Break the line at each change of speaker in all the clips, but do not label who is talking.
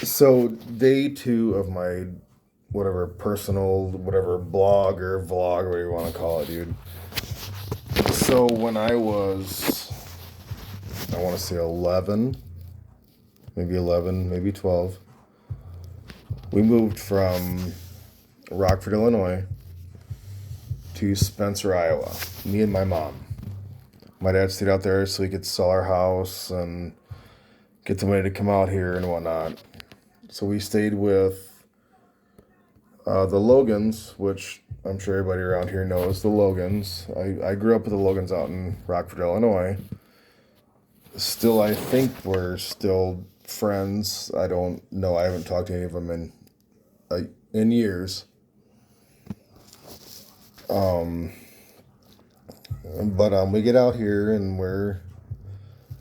So day two of my whatever personal whatever blog or vlog, whatever you want to call it, dude. So when I was, I want to say 11, maybe 12, we moved from Rockford, Illinois to Spencer, Iowa. Me and my mom. My dad stayed out there so he could sell our house and get the money to come out here and whatnot. So we stayed with the Logans, which I'm sure everybody around here knows the Logans. I grew up with the Logans out in Rockford, Illinois. Still, I think we're still friends. I don't know. I haven't talked to any of them in years. But we get out here and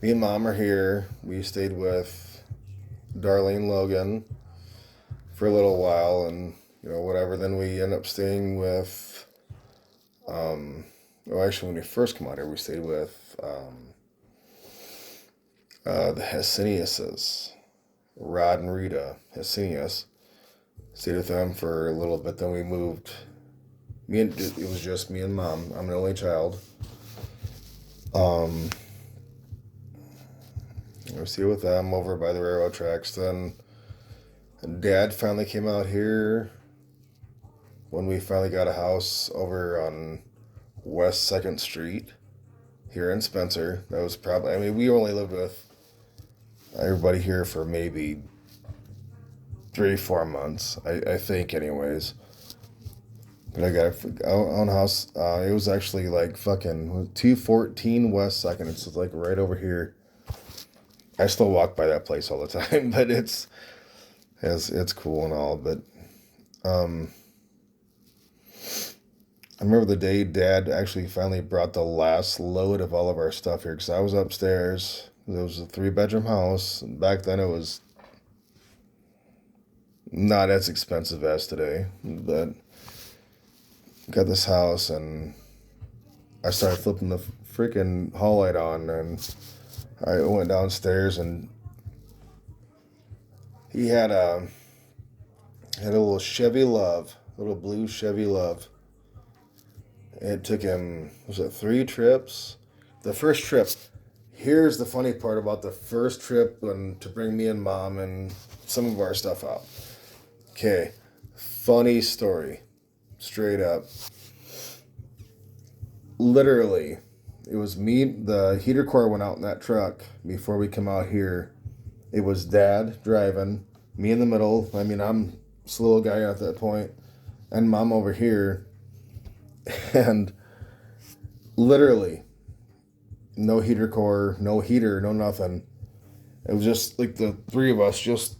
me and mom are here. We stayed with Darlene Logan for a little while, and whatever. Then we end up staying with. Well, actually, when we first come out here, we stayed with the Hessiniuses, Rod and Rita Hessinius. Stayed with them for a little bit. Then we moved. It was just me and mom. I'm an only child. I was here with them over by the railroad tracks. Then Dad finally came out here when we finally got a house over on West 2nd Street here in Spencer. That was probably, we only lived with everybody here for maybe 3-4 months, I think, anyways. But I got our own house. It was actually like fucking 214 West 2nd. It's like right over here. I still walk by that place all the time, but it's cool and all. But I remember the day Dad actually finally brought the last load of all of our stuff here, because I was upstairs. It was a 3-bedroom house. Back then it was not as expensive as today, but got this house and I started flipping the freaking hall light on, and I went downstairs and he had a little Chevy Love, little blue Chevy Love. It took him, was it 3 trips? The first trip, here's the funny part about the first trip and to bring me and mom and some of our stuff out. Okay, funny story, straight up. Literally, it was me, the heater core went out in that truck before we come out here. It was Dad driving, me in the middle. I'm a little guy at that point, and mom over here. And literally, no heater core, no heater, no nothing. It was just like the 3 of us, just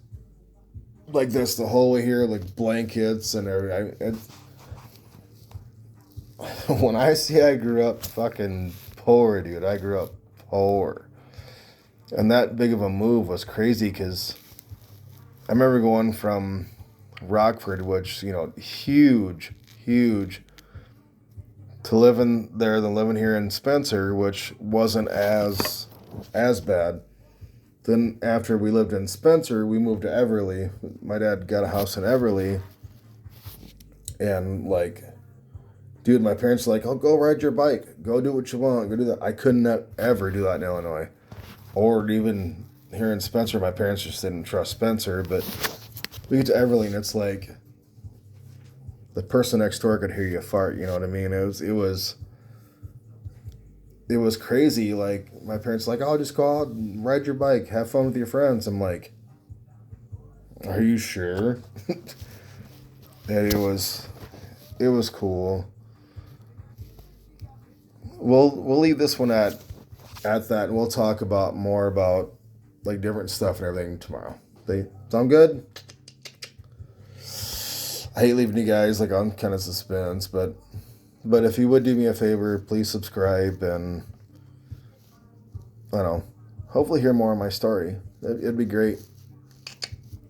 like this the whole way here, like blankets and everything. When I say I grew up fucking poor, dude, I grew up poor. And that big of a move was crazy, because I remember going from Rockford, which, huge, to living there than living here in Spencer, which wasn't as bad. Then after we lived in Spencer, we moved to Everly. My dad got a house in Everly. And dude, my parents were like, "Oh, go ride your bike. Go do what you want. Go do that." I couldn't ever do that in Illinois. Or even here in Spencer, my parents just didn't trust Spencer. But we get to Everly and it's like the person next door could hear you fart, you know what I mean? It was crazy. Like, my parents were like, "Oh, just go out and ride your bike. Have fun with your friends." I'm like, "Are you sure?" And it was cool. We'll leave this one at that, and we'll talk about more about like different stuff and everything tomorrow. They sound good? I hate leaving you guys like on kind of suspense, but if you would do me a favor, please subscribe and I don't know, hopefully hear more of my story. It'd be great.